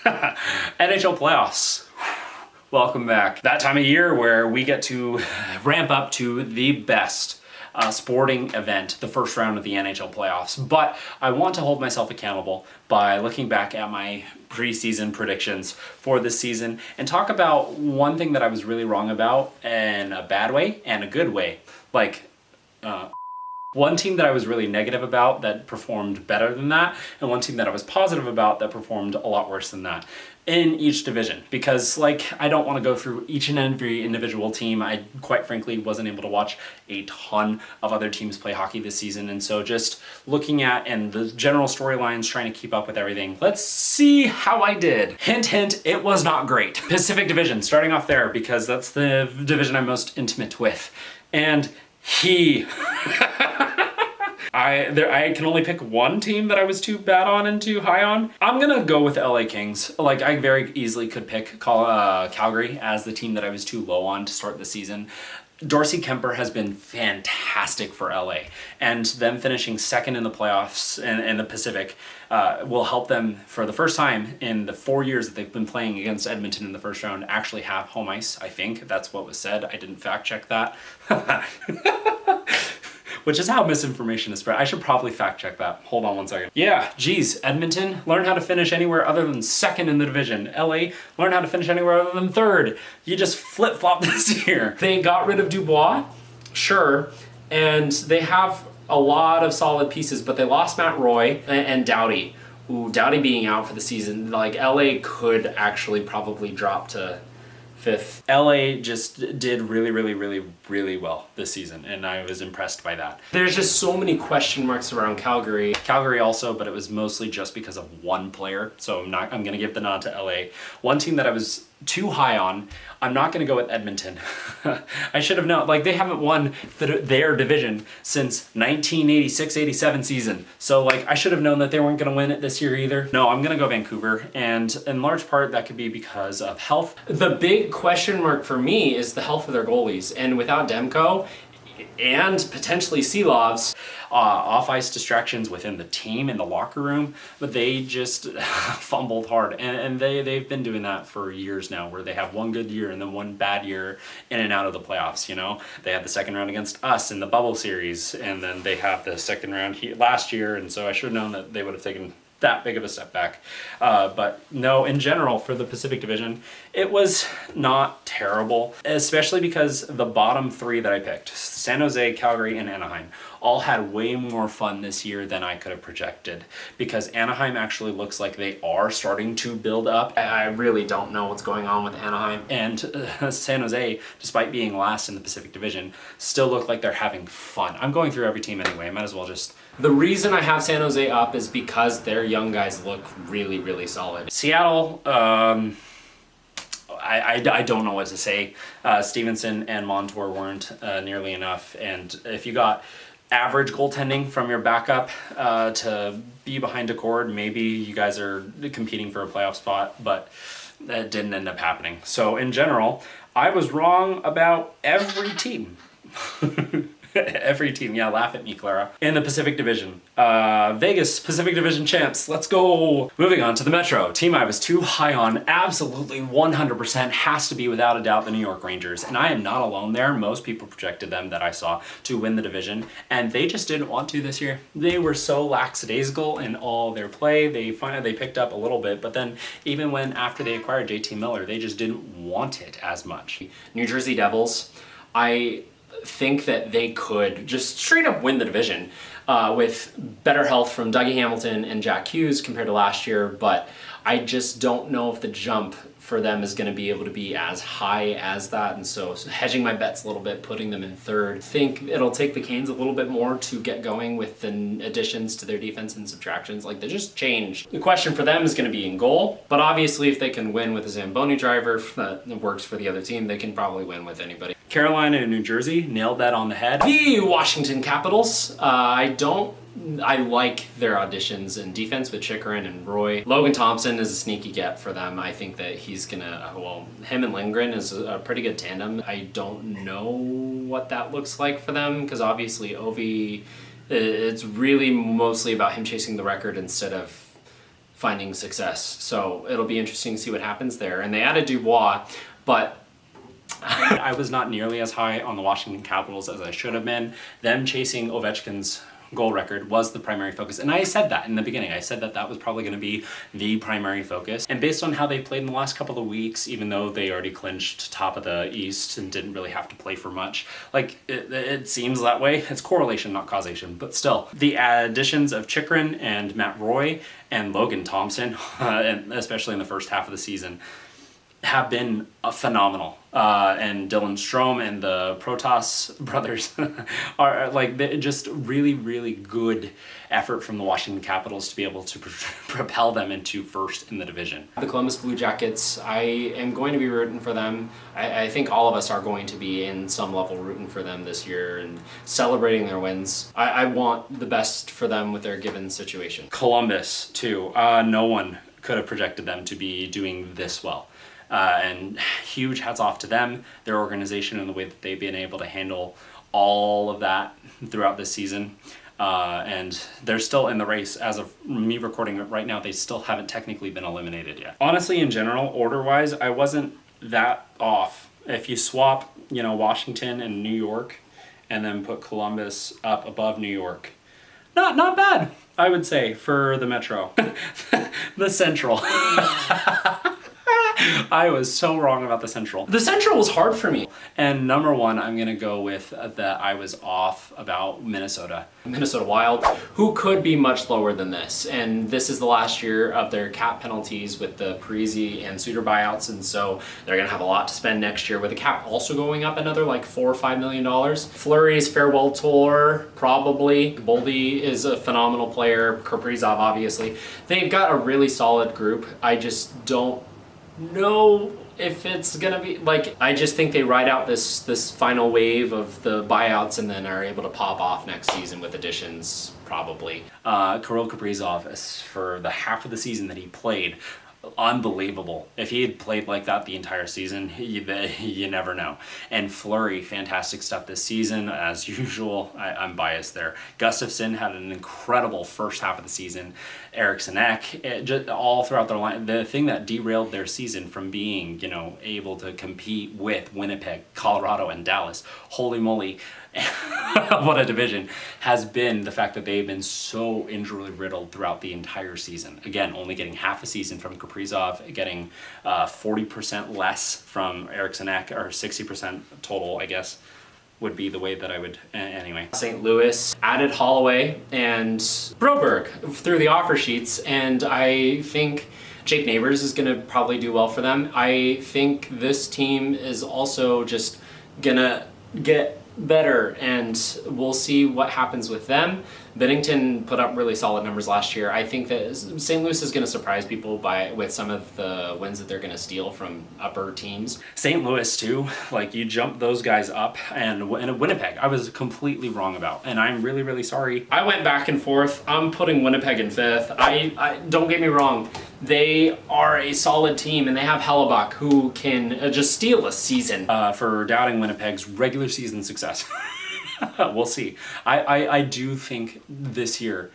NHL playoffs. Welcome back. That time of year where we get to ramp up to the best sporting event, the first round of the NHL playoffs. But I want to hold myself accountable by looking back at my preseason predictions for this season and talk about one thing that I was really wrong about in a bad way and a good way. One team that I was really negative about that performed better than that, and one team that I was positive about that performed a lot worse than that in each division. Because I don't want to go through each and every individual team. I quite frankly wasn't able to watch a ton of other teams play hockey this season, and so just looking at and the general storylines, trying to keep up with everything. Let's see how I did. Hint, hint, it was not great. Pacific Division, starting off there because that's the division I'm most intimate with. And I can only pick one team that I was too bad on and too high on. I'm gonna go with LA Kings. I very easily could pick Calgary as the team that I was too low on to start the season. Darcy Kemper has been fantastic for LA, and them finishing second in the playoffs in the Pacific will help them for the first time in the 4 years that they've been playing against Edmonton in the first round actually have home ice. I think that's what was said. I didn't fact check that. Which is how misinformation is spread. I should probably fact check that. Hold on one second. Yeah, geez, Edmonton, learn how to finish anywhere other than second in the division. LA, learn how to finish anywhere other than third. You just flip-flop this year. They got rid of Dubois, sure, and they have a lot of solid pieces, but they lost Matt Roy and Doughty. Ooh, Doughty being out for the season, LA could actually probably drop to fifth. LA just did really well this season, and I was impressed by that. There's just so many question marks around Calgary. Calgary also, but it was mostly just because of one player, so I'm gonna give the nod to LA. One team that I was too high on, I'm not gonna go with Edmonton. I should have known, they haven't won their division since 1986-87 season. So I should have known that they weren't gonna win it this year either. No, I'm gonna go Vancouver, and in large part that could be because of health. The big question mark for me is the health of their goalies, and without Demko and potentially Seelovs, off-ice distractions within the team in the locker room, but they just fumbled hard, and they've been doing that for years now, where they have one good year and then one bad year in and out of the playoffs. They had the second round against us in the bubble series, and then they have the second round last year, and so I should have known that they would have taken that big of a step back. But no, in general, for the Pacific Division, it was not terrible, especially because the bottom three that I picked, San Jose, Calgary, and Anaheim, all had way more fun this year than I could have projected, because Anaheim actually looks like they are starting to build up. I really don't know what's going on with Anaheim. And San Jose, despite being last in the Pacific Division, still look like they're having fun. I'm going through every team anyway, I might as well just... The reason I have San Jose up is because their young guys look really solid. Seattle, I don't know what to say. Stevenson and Montour weren't nearly enough, and if you got average goaltending from your backup to be behind a cord, maybe you guys are competing for a playoff spot, but that didn't end up happening. So in general, I was wrong about every team. Every team, yeah, laugh at me, Clara. In the Pacific Division, Vegas Pacific Division champs, let's go! Moving on to the Metro, team I was too high on, absolutely 100% has to be without a doubt the New York Rangers, and I am not alone there. Most people projected them that I saw to win the division, and they just didn't want to this year. They were so lackadaisical in all their play. They picked up a little bit, but then even when after they acquired JT Miller, they just didn't want it as much. New Jersey Devils, I think that they could just straight up win the division with better health from Dougie Hamilton and Jack Hughes compared to last year, but I just don't know if the jump for them is going to be able to be as high as that, and so hedging my bets a little bit, putting them in third. I think it'll take the Canes a little bit more to get going with the additions to their defense and subtractions. They just changed. The question for them is going to be in goal, but obviously if they can win with a Zamboni driver that works for the other team, they can probably win with anybody. Carolina and New Jersey nailed that on the head. The Washington Capitals, I like their auditions in defense with Chikrin and Roy. Logan Thompson is a sneaky get for them. I think that he's gonna, him and Lindgren is a pretty good tandem. I don't know what that looks like for them, because obviously Ovi, it's really mostly about him chasing the record instead of finding success. So it'll be interesting to see what happens there. And they added Dubois, but I was not nearly as high on the Washington Capitals as I should have been. Them chasing Ovechkin's goal record was the primary focus. And I said that in the beginning. I said that that was probably going to be the primary focus. And based on how they played in the last couple of weeks, even though they already clinched top of the East and didn't really have to play for much, like it seems that way. It's correlation, not causation. But still, the additions of Chychrun and Matt Roy and Logan Thompson, and especially in the first half of the season, have been phenomenal. And Dylan Strome and the Protas brothers are like just really, really good effort from the Washington Capitals to be able to propel them into first in the division. The Columbus Blue Jackets, I am going to be rooting for them. I think all of us are going to be in some level rooting for them this year and celebrating their wins. I want the best for them with their given situation. Columbus, too. No one could have projected them to be doing this well. And huge hats off to them, their organization, and the way that they've been able to handle all of that throughout this season. And they're still in the race. As of me recording it right now, they still haven't technically been eliminated yet. Honestly, in general, order-wise, I wasn't that off. If you swap, Washington and New York, and then put Columbus up above New York, not bad, I would say, for the Metro. The Central. I was so wrong about the Central. The Central was hard for me. And number one, I'm going to go with that I was off about Minnesota. Minnesota Wild, who could be much lower than this. And this is the last year of their cap penalties with the Parise and Suter buyouts. And so they're going to have a lot to spend next year with the cap also going up another like $4 or $5 million. Fleury's farewell tour, probably. Boldy is a phenomenal player. Kaprizov, obviously. They've got a really solid group. I just don't know if it's gonna be like, I just think they ride out this final wave of the buyouts and then are able to pop off next season with additions, probably. Kirill Kaprizov, for the half of the season that he played, unbelievable. If he had played like that the entire season, you never know. And Fleury, fantastic stuff this season, as usual. I'm biased there. Gustafsson had an incredible first half of the season. Eriksson Ek, just all throughout their line. The thing that derailed their season from being, able to compete with Winnipeg, Colorado, and Dallas, holy moly, what a division, has been the fact that they've been so injury riddled throughout the entire season. Again, only getting half a season from Kaprizov, getting 40% less from Eriksson Ek, or 60% total, I guess, would be the way that I would, anyway. St. Louis added Holloway and Broberg through the offer sheets, and I think Jake Neighbors is going to probably do well for them. I think this team is also just going to get better, and we'll see what happens with them. Bennington put up really solid numbers last year. I think that St. Louis is going to surprise people with some of the wins that they're going to steal from upper teams. St. Louis too, like you jump those guys up, and Winnipeg, I was completely wrong about, and I'm really, really sorry. I went back and forth. I'm putting Winnipeg in fifth. I don't get me wrong. They are a solid team, and they have Hellebuck, who can just steal a season. For doubting Winnipeg's regular season success. We'll see. I do think this year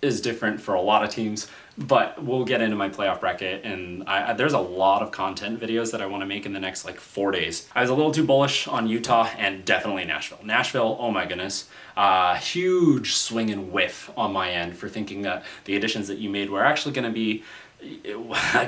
is different for a lot of teams, but we'll get into my playoff bracket, and there's a lot of content videos that I want to make in the next 4 days. I was a little too bullish on Utah and definitely Nashville. Nashville, oh my goodness, huge swing and whiff on my end for thinking that the additions that you made were actually going to be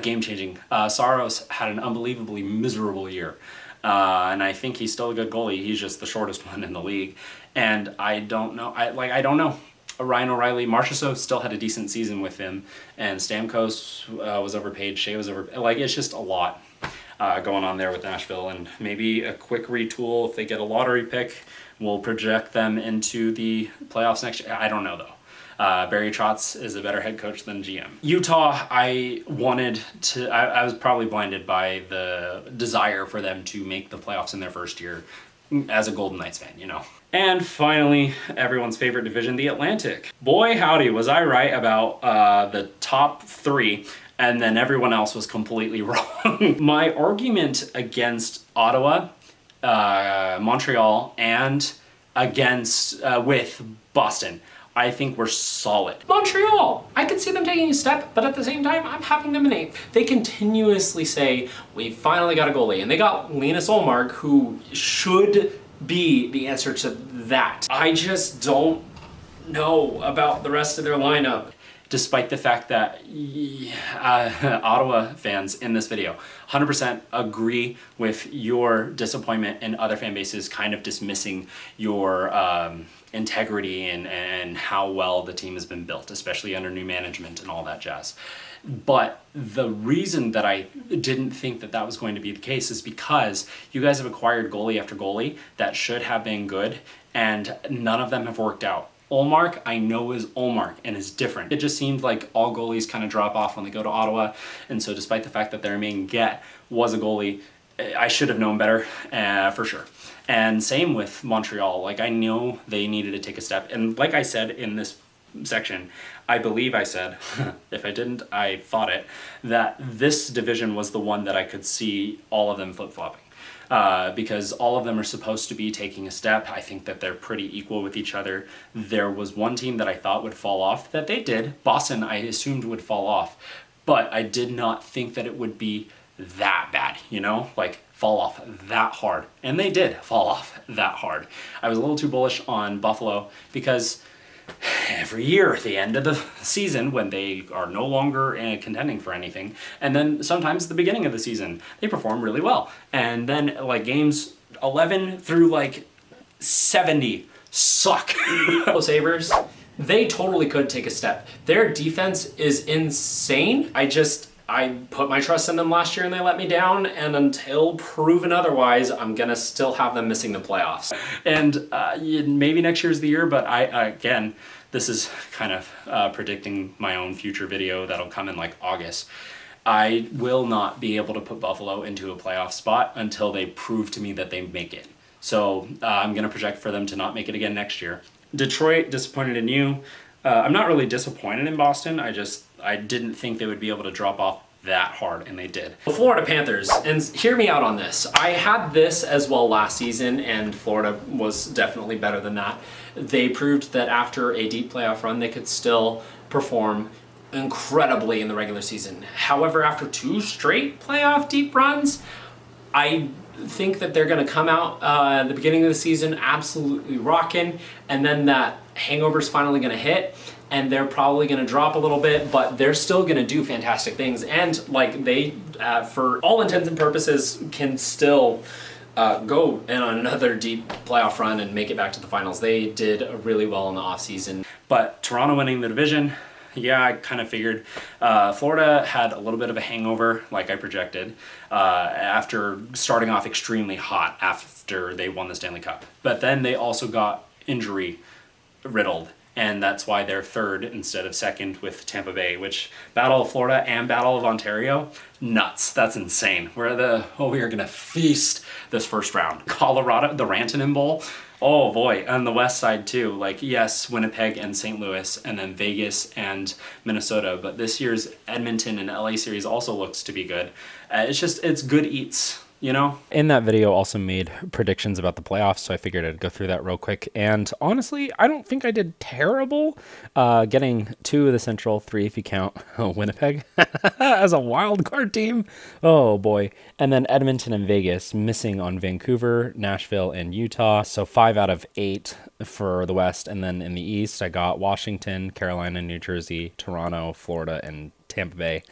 game-changing. Saros had an unbelievably miserable year. And I think he's still a good goalie. He's just the shortest one in the league. And I don't know. I don't know. Ryan O'Reilly, Marchessault still had a decent season with him. And Stamkos was overpaid. Shea was overpaid. It's just a lot going on there with Nashville. And maybe a quick retool if they get a lottery pick will project them into the playoffs next year. I don't know, though. Barry Trotz is a better head coach than GM. Utah, I was probably blinded by the desire for them to make the playoffs in their first year as a Golden Knights fan, And finally, everyone's favorite division, the Atlantic. Boy, howdy, was I right about the top three, and then everyone else was completely wrong. My argument against Ottawa, Montreal, and with Boston I think we're solid. Montreal, I could see them taking a step, but at the same time, I'm having them in 8th. They continuously say, we finally got a goalie, and they got Linus Ullmark, who should be the answer to that. I just don't know about the rest of their lineup. Despite the fact that Ottawa fans in this video 100% agree with your disappointment and other fan bases kind of dismissing your integrity and how well the team has been built, especially under new management and all that jazz. But the reason that I didn't think that that was going to be the case is because you guys have acquired goalie after goalie that should have been good, and none of them have worked out. Ullmark, I know, is Ullmark and is different. It just seemed like all goalies kind of drop off when they go to Ottawa, and so despite the fact that their main get was a goalie, I should have known better, for sure. And same with Montreal. Like, I know they needed to take a step, and like I said in this section, I believe I said, if I didn't, I thought it, that this division was the one that I could see all of them flip-flopping. Because all of them are supposed to be taking a step. I think that they're pretty equal with each other. There was one team that I thought would fall off, that they did. Boston, I assumed, would fall off. But I did not think that it would be that bad, you know? Like, fall off that hard. And they did fall off that hard. I was a little too bullish on Buffalo because every year at the end of the season when they are no longer contending for anything, and then sometimes at the beginning of the season they perform really well, and then like games 11 through like 70 suck. Sabres, they totally could take a step. Their defense is insane. I put my trust in them last year and they let me down, and until proven otherwise, I'm gonna still have them missing the playoffs. And maybe next year's the year, but again, this is kind of predicting my own future video that'll come in like August. I will not be able to put Buffalo into a playoff spot until they prove to me that they make it. So I'm gonna project for them to not make it again next year. Detroit, disappointed in you. I'm not really disappointed in Boston. I didn't think they would be able to drop off that hard, and they did. The Florida Panthers, and hear me out on this. I had this as well last season, and Florida was definitely better than that. They proved that after a deep playoff run, they could still perform incredibly in the regular season. However, after 2 straight playoff deep runs, I think that they're going to come out at the beginning of the season absolutely rocking, and then that hangover's finally going to hit, and they're probably going to drop a little bit, but they're still going to do fantastic things, and like they, for all intents and purposes, can still go in another deep playoff run and make it back to the finals. They did really well in the offseason. But Toronto winning the division, yeah, I kind of figured. Florida had a little bit of a hangover, like I projected, after starting off extremely hot after they won the Stanley Cup. But then they also got injury riddled, and that's why they're 3rd instead of 2nd with Tampa Bay, which Battle of Florida and Battle of Ontario, nuts. That's insane. We are gonna feast this first round. Colorado, the Rantanen Bowl. Oh boy, on the west side too. Like, yes, Winnipeg and St. Louis, and then Vegas and Minnesota, but this year's Edmonton and LA series also looks to be good. It's good eats, you know? In that video, also made predictions about the playoffs, so I figured I'd go through that real quick. And honestly, I don't think I did terrible, getting 2 of the Central, 3 if you count Winnipeg as a wild card team. Oh boy. And then Edmonton and Vegas, missing on Vancouver, Nashville, and Utah. So 5 out of 8 for the West. And then in the East, I got Washington, Carolina, New Jersey, Toronto, Florida, and Tampa Bay,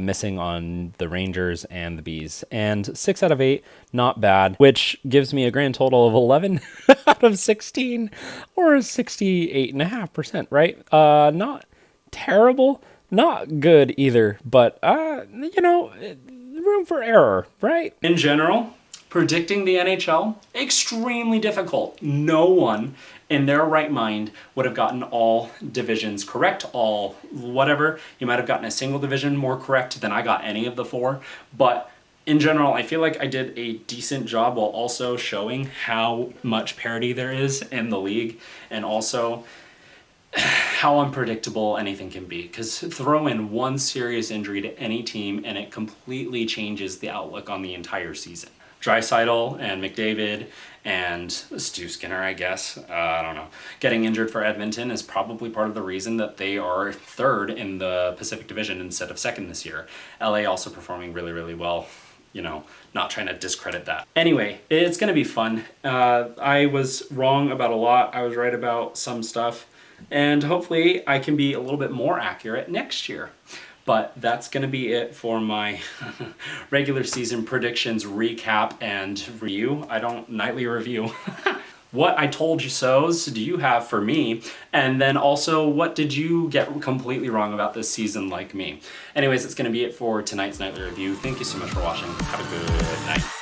missing on the Rangers and the Bees. And 6 out of 8, not bad, which gives me a grand total of 11 out of 16, or 68.5%, right? Not terrible, not good either, but, room for error, right? In general, predicting the NHL, extremely difficult. No one in their right mind would have gotten all divisions correct, all whatever. You might have gotten a single division more correct than I got any of the 4. But in general, I feel like I did a decent job while also showing how much parity there is in the league, and also how unpredictable anything can be. Because throw in one serious injury to any team and it completely changes the outlook on the entire season. Draisaitl and McDavid and Stu Skinner, I guess, I don't know, getting injured for Edmonton is probably part of the reason that they are third in the Pacific Division instead of second this year. LA also performing really, really well. You know, not trying to discredit that. Anyway, it's gonna be fun. I was wrong about a lot. I was right about some stuff. And hopefully I can be a little bit more accurate next year. But that's going to be it for my regular season predictions recap and review. Nightly review. What I told you so's do you have for me? And then also, what did you get completely wrong about this season like me? Anyways, it's going to be it for tonight's nightly review. Thank you so much for watching. Have a good night.